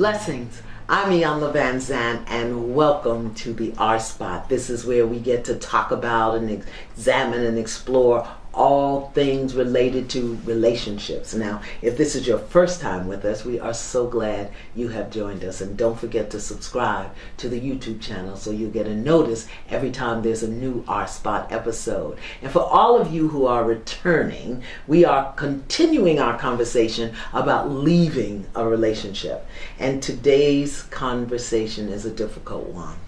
Blessings. I'm Iyanla Vancent, and welcome to the R Spot. This is where we get to talk about and examine and explore all things related to relationships. Now, if this is your first time with us, we are so glad you have joined us. And don't forget to subscribe to the YouTube channel so you'll get a notice every time there's a new R Spot episode. And for all of you who are returning, we are continuing our conversation about leaving a relationship. And today's conversation is a difficult one.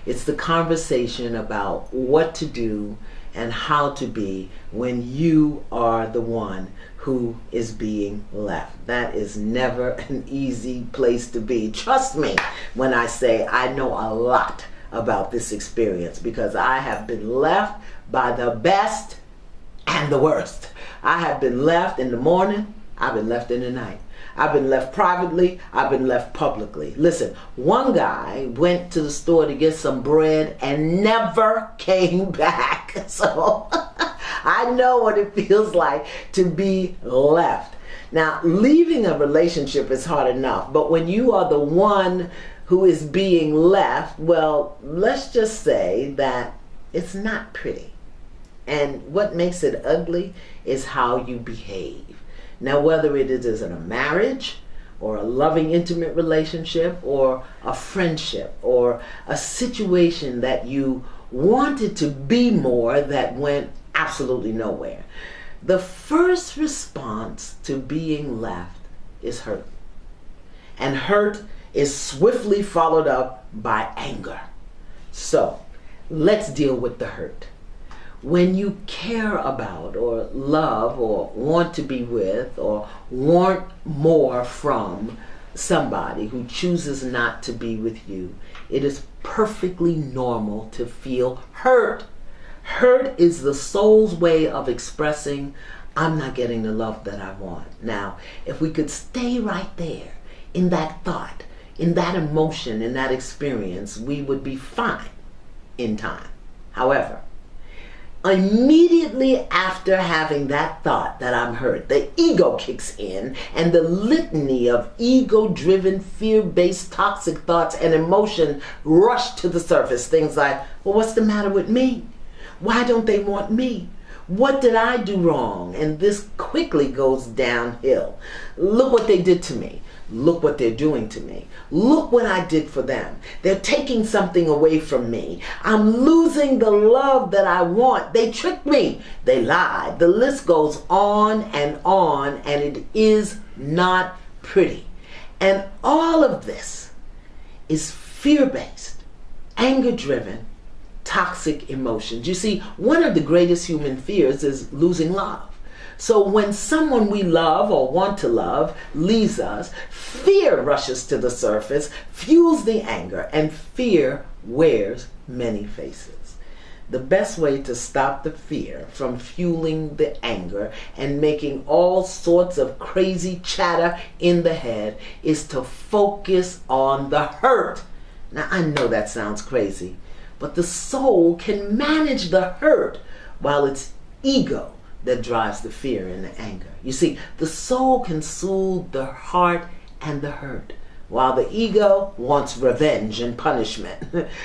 It's the conversation about what to do and how to be when you are the one who is being left. That is never an easy place to be. Trust me when I say I know a lot about this experience, because I have been left by the best and the worst. I have been left in the morning, I've been left in the night. I've been left privately, I've been left publicly. Listen, one guy went to the store to get some bread and never came back. So I know what it feels like to be left. Now, leaving a relationship is hard enough, but when you are the one who is being left, well, let's just say that it's not pretty. And what makes it ugly is how you behave. Now, whether it is in a marriage or a loving, intimate relationship or a friendship or a situation that you wanted to be more that went absolutely nowhere, the first response to being left is hurt. And hurt is swiftly followed up by anger. So, let's deal with the hurt. When you care about or love or want to be with or want more from somebody who chooses not to be with you, it is perfectly normal to feel hurt. Hurt is the soul's way of expressing, I'm not getting the love that I want. Now, if we could stay right there in that thought, in that emotion, in that experience, we would be fine in time. However, immediately after having that thought that I'm hurt, the ego kicks in, and the litany of ego-driven, fear-based, toxic thoughts and emotion rush to the surface. Things like, well, what's the matter with me? Why don't they want me? What did I do wrong? And this quickly goes downhill. Look what they did to me. Look what they're doing to me. Look what I did for them. They're taking something away from me. I'm losing the love that I want. They tricked me. They lied. The list goes on, and it is not pretty. And all of this is fear-based, anger-driven, toxic emotions. You see, one of the greatest human fears is losing love. So when someone we love or want to love leaves us, fear rushes to the surface, fuels the anger, and fear wears many faces. The best way to stop the fear from fueling the anger and making all sorts of crazy chatter in the head is to focus on the hurt. Now, I know that sounds crazy, but the soul can manage the hurt while it's ego that drives the fear and the anger. You see, the soul can soothe the heart and the hurt, while the ego wants revenge and punishment.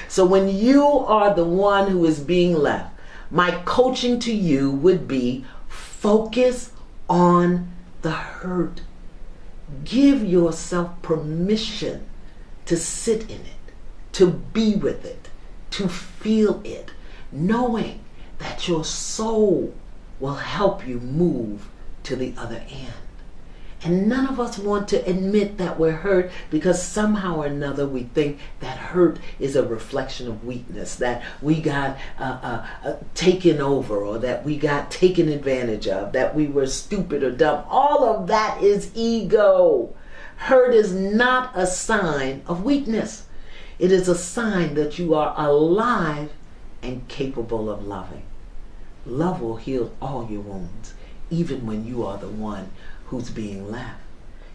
So when you are the one who is being left, my coaching to you would be focus on the hurt. Give yourself permission to sit in it, to be with it, to feel it, knowing that your soul will help you move to the other end. And none of us want to admit that we're hurt, because somehow or another we think that hurt is a reflection of weakness, that we got taken over, or that we got taken advantage of, that we were stupid or dumb. All of that is ego. Hurt is not a sign of weakness. It is a sign that you are alive and capable of loving. Love will heal all your wounds, even when you are the one who's being left.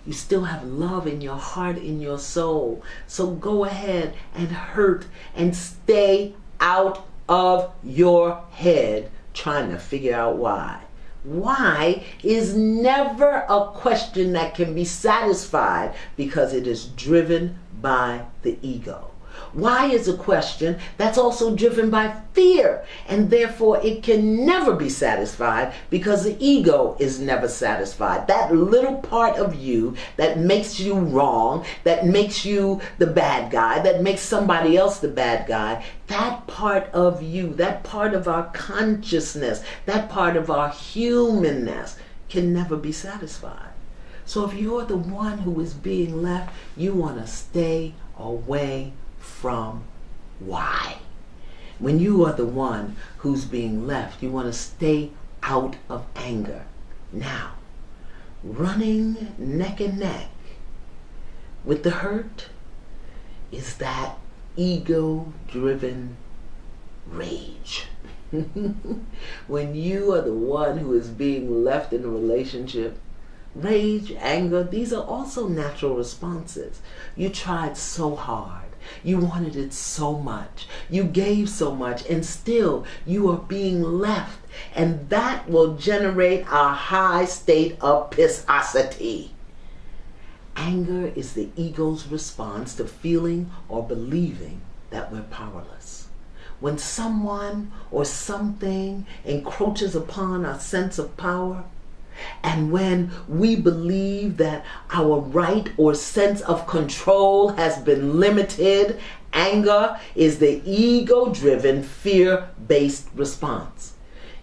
You still have love in your heart, in your soul. So go ahead and hurt and stay out of your head trying to figure out why. Why is never a question that can be satisfied because it is driven by the ego. Why is a question that's also driven by fear, and therefore it can never be satisfied because the ego is never satisfied. That little part of you that makes you wrong, that makes you the bad guy, that makes somebody else the bad guy, that part of you, that part of our consciousness, that part of our humanness can never be satisfied. So if you're the one who is being left, you want to stay away from why. When you are the one who's being left, you want to stay out of anger. Now, running neck and neck with the hurt is that ego-driven rage. When you are the one who is being left in a relationship, rage, anger, these are also natural responses. You tried so hard. You wanted it so much. You gave so much, and still you are being left. And that will generate a high state of pissosity. Anger is the ego's response to feeling or believing that we're powerless. When someone or something encroaches upon our sense of power, and when we believe that our right or sense of control has been limited, anger is the ego-driven, fear-based response.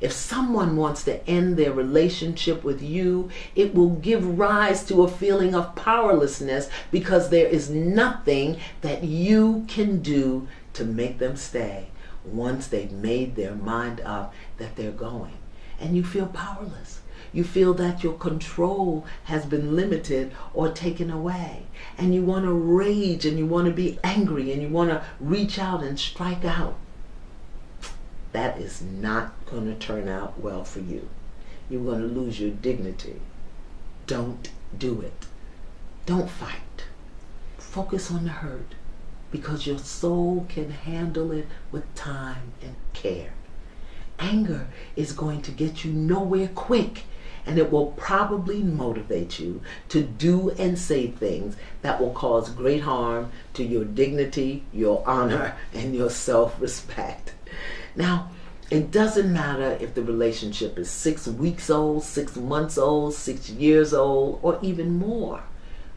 If someone wants to end their relationship with you, it will give rise to a feeling of powerlessness because there is nothing that you can do to make them stay once they've made their mind up that they're going. And you feel powerless. You feel that your control has been limited or taken away. And you want to rage and you want to be angry and you want to reach out and strike out. That is not going to turn out well for you. You're going to lose your dignity. Don't do it. Don't fight. Focus on the hurt because your soul can handle it with time and care. Anger is going to get you nowhere quick, and it will probably motivate you to do and say things that will cause great harm to your dignity, your honor, and your self-respect. Now, it doesn't matter if the relationship is 6 weeks old, 6 months old, 6 years old, or even more.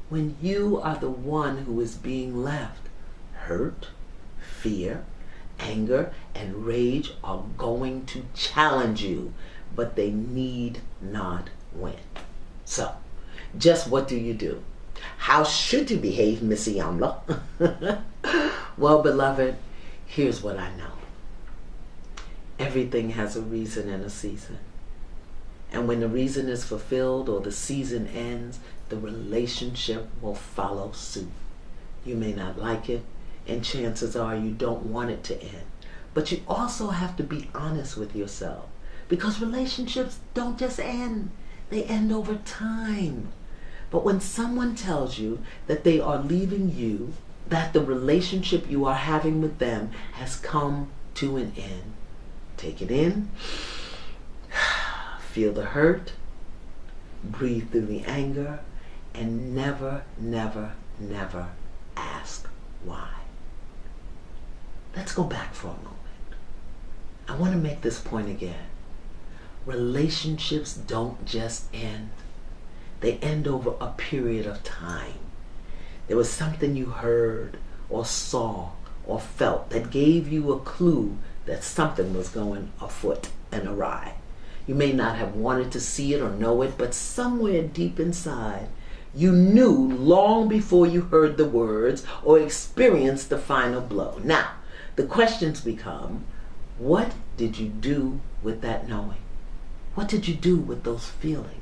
When you are the one who is being left, hurt, fear, anger, and rage are going to challenge you, but they need not win. So, just what do you do? How should you behave, Miss Iyanla? Well, beloved, here's what I know. Everything has a reason and a season. And when the reason is fulfilled or the season ends, the relationship will follow suit. You may not like it, and chances are you don't want it to end. But you also have to be honest with yourself, because relationships don't just end. They end over time. But when someone tells you that they are leaving you, that the relationship you are having with them has come to an end, take it in, feel the hurt, breathe through the anger, and never, never, never ask why. Let's go back for a moment. I want to make this point again. Relationships don't just end. They end over a period of time. There was something you heard or saw or felt that gave you a clue that something was going afoot and awry. You may not have wanted to see it or know it, but somewhere deep inside, you knew long before you heard the words or experienced the final blow. Now, the questions become, what did you do with that knowing? What did you do with those feelings?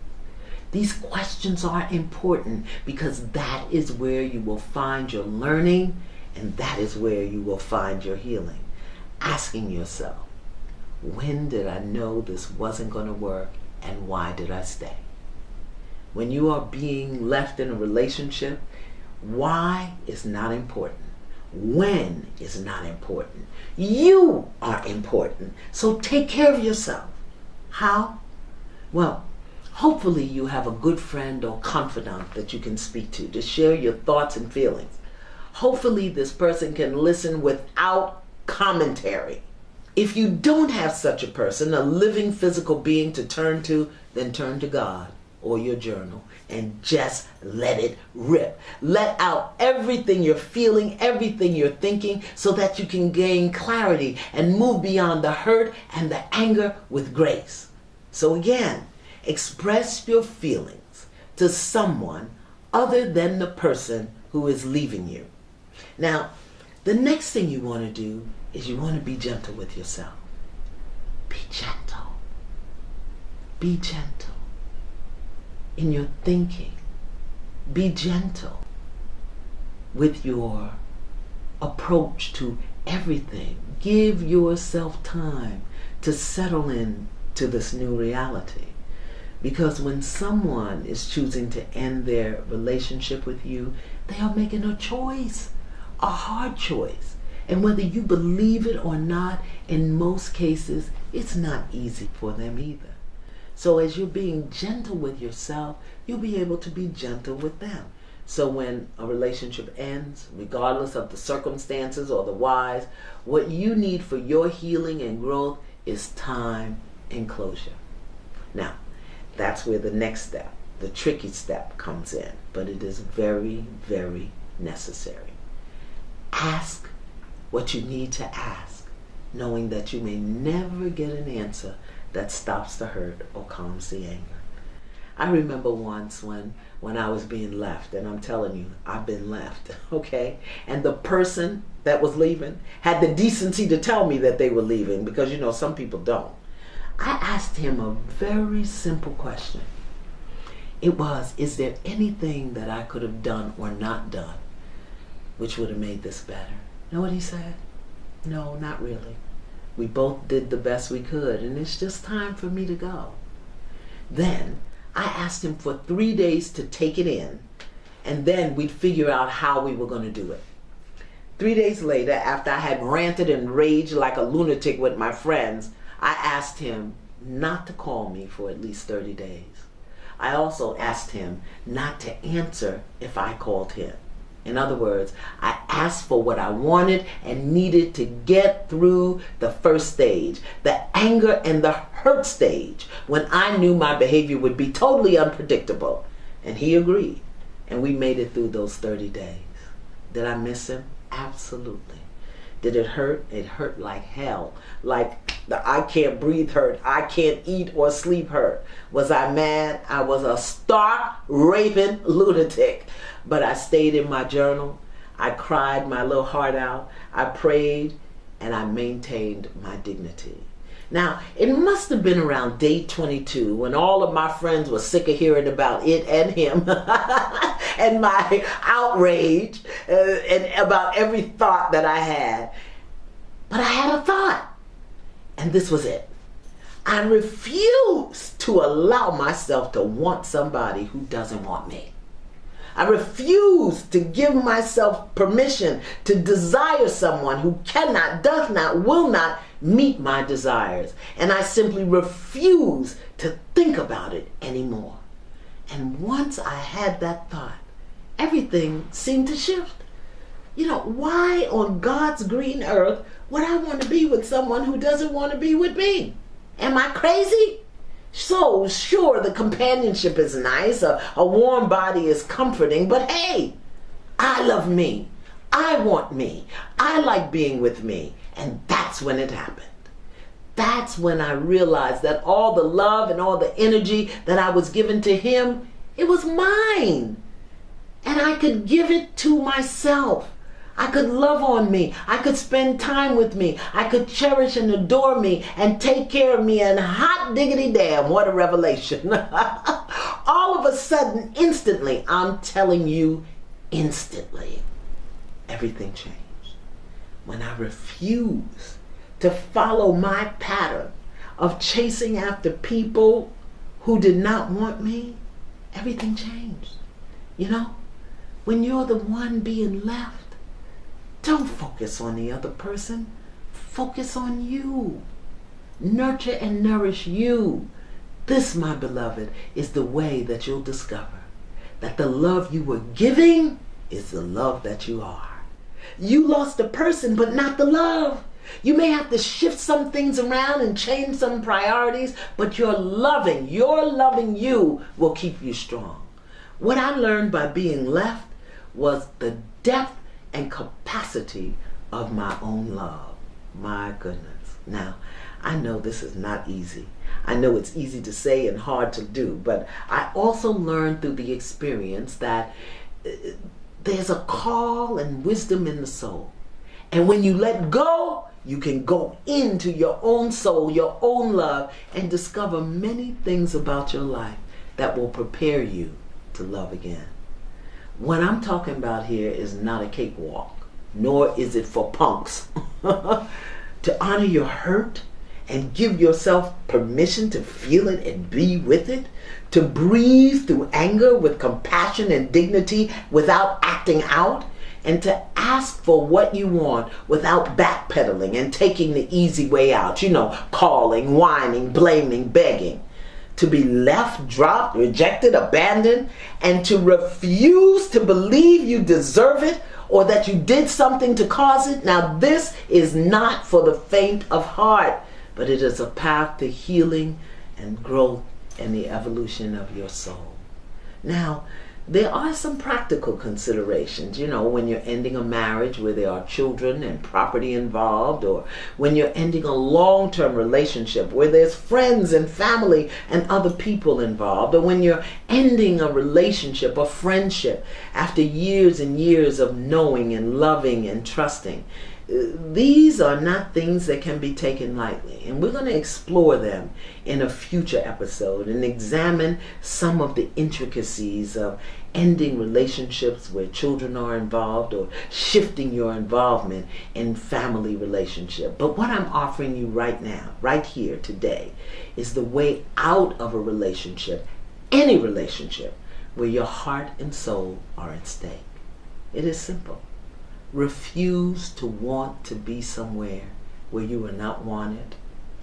These questions are important because that is where you will find your learning, and that is where you will find your healing. Asking yourself, when did I know this wasn't going to work, and why did I stay? When you are being left in a relationship, why is not important. When is not important. You are important. So take care of yourself. How? Well, hopefully you have a good friend or confidant that you can speak to share your thoughts and feelings. Hopefully this person can listen without commentary. If you don't have such a person, a living physical being to turn to, then turn to God or your journal and just let it rip. Let out everything you're feeling, everything you're thinking, so that you can gain clarity and move beyond the hurt and the anger with grace. So again, express your feelings to someone other than the person who is leaving you. Now, the next thing you want to do is you want to be gentle with yourself. Be gentle. Be gentle in your thinking. Be gentle with your approach to everything. Give yourself time to settle in to this new reality. Because when someone is choosing to end their relationship with you, they are making a choice, a hard choice. And whether you believe it or not, in most cases, it's not easy for them either. So as you're being gentle with yourself, you'll be able to be gentle with them. So when a relationship ends, regardless of the circumstances or the whys, what you need for your healing and growth is time and closure. Now, that's where the next step, the tricky step, comes in. But it is very, very necessary. Ask what you need to ask, knowing that you may never get an answer that stops the hurt or calms the anger. I remember once when I was being left, and I'm telling you, I've been left, okay? And the person that was leaving had the decency to tell me that they were leaving, because some people don't. I asked him a very simple question. It was, is there anything that I could have done or not done which would have made this better? You know what he said? No, not really. We both did the best we could, and it's just time for me to go. Then I asked him for 3 days to take it in, and then we'd figure out how we were going to do it. 3 days later, after I had ranted and raged like a lunatic with my friends, I asked him not to call me for at least 30 days. I also asked him not to answer if I called him. In other words, I asked for what I wanted and needed to get through the first stage, the anger and the hurt stage, when I knew my behavior would be totally unpredictable. And he agreed, and we made it through those 30 days. Did I miss him? Absolutely. Did it hurt? It hurt like hell. Like the I can't breathe hurt. I can't eat or sleep hurt. Was I mad? I was a stark, raving lunatic. But I stayed in my journal. I cried my little heart out. I prayed, and I maintained my dignity. Now, it must have been around day 22 when all of my friends were sick of hearing about it and him and my outrage and about every thought that I had. But I had a thought, and this was it. I refuse to allow myself to want somebody who doesn't want me. I refuse to give myself permission to desire someone who cannot, does not, will not meet my desires. And I simply refuse to think about it anymore. And once I had that thought, everything seemed to shift. Why on God's green earth would I want to be with someone who doesn't want to be with me? Am I crazy? So sure, the companionship is nice, a warm body is comforting, but hey, I love me. I want me. I like being with me. And that's when it happened. That's when I realized that all the love and all the energy that I was given to him, it was mine. And I could give it to myself. I could love on me. I could spend time with me. I could cherish and adore me and take care of me. And hot diggity damn, what a revelation. All of a sudden, instantly, I'm telling you, instantly, everything changed. When I refused to follow my pattern of chasing after people who did not want me, everything changed. When you're the one being left, don't focus on the other person. Focus on you. Nurture and nourish you. This, my beloved, is the way that you'll discover that the love you were giving is the love that you are. You lost the person, but not the love. You may have to shift some things around and change some priorities, but your loving you will keep you strong. What I learned by being left was the depth and capacity of my own love. My goodness. Now, I know this is not easy. I know it's easy to say and hard to do, but I also learned through the experience that there's a call and wisdom in the soul. And when you let go, you can go into your own soul, your own love, and discover many things about your life that will prepare you to love again. What I'm talking about here is not a cakewalk, nor is it for punks. To honor your hurt and give yourself permission to feel it and be with it, to breathe through anger with compassion and dignity without acting out, and to ask for what you want without backpedaling and taking the easy way out, calling, whining, blaming, begging. To be left, dropped, rejected, abandoned, and to refuse to believe you deserve it or that you did something to cause it. Now, this is not for the faint of heart, but it is a path to healing and growth and the evolution of your soul. Now, there are some practical considerations, when you're ending a marriage where there are children and property involved, or when you're ending a long-term relationship where there's friends and family and other people involved, or when you're ending a relationship, a friendship, after years and years of knowing and loving and trusting. These are not things that can be taken lightly, and we're going to explore them in a future episode and examine some of the intricacies of ending relationships where children are involved or shifting your involvement in family relationship. But what I'm offering you right now, right here today, is the way out of a relationship, any relationship, where your heart and soul are at stake. It is simple. Refuse to want to be somewhere where you are not wanted,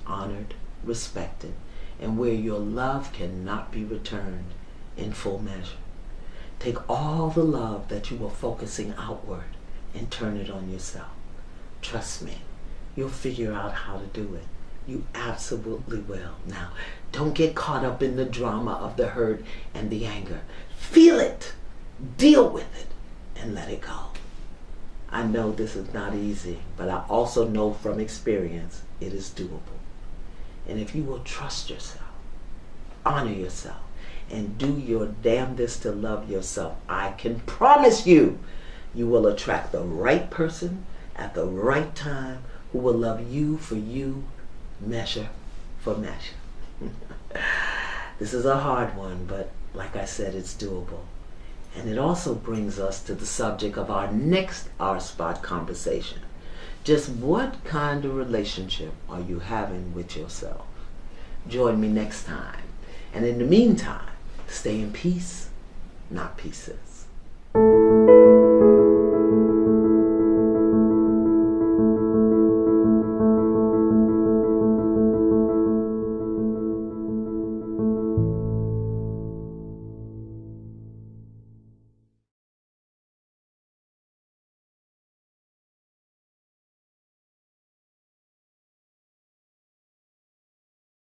honored, respected, and where your love cannot be returned in full measure. Take all the love that you were focusing outward and turn it on yourself. Trust me, you'll figure out how to do it. You absolutely will. Now, don't get caught up in the drama of the hurt and the anger. Feel it, deal with it, and let it go. I know this is not easy, but I also know from experience it is doable. And if you will trust yourself, honor yourself, and do your damnedest to love yourself, I can promise you, you will attract the right person at the right time who will love you for you, measure for measure. This is a hard one, but like I said, it's doable. And it also brings us to the subject of our next R-Spot conversation. Just what kind of relationship are you having with yourself? Join me next time. And in the meantime, stay in peace, not pieces.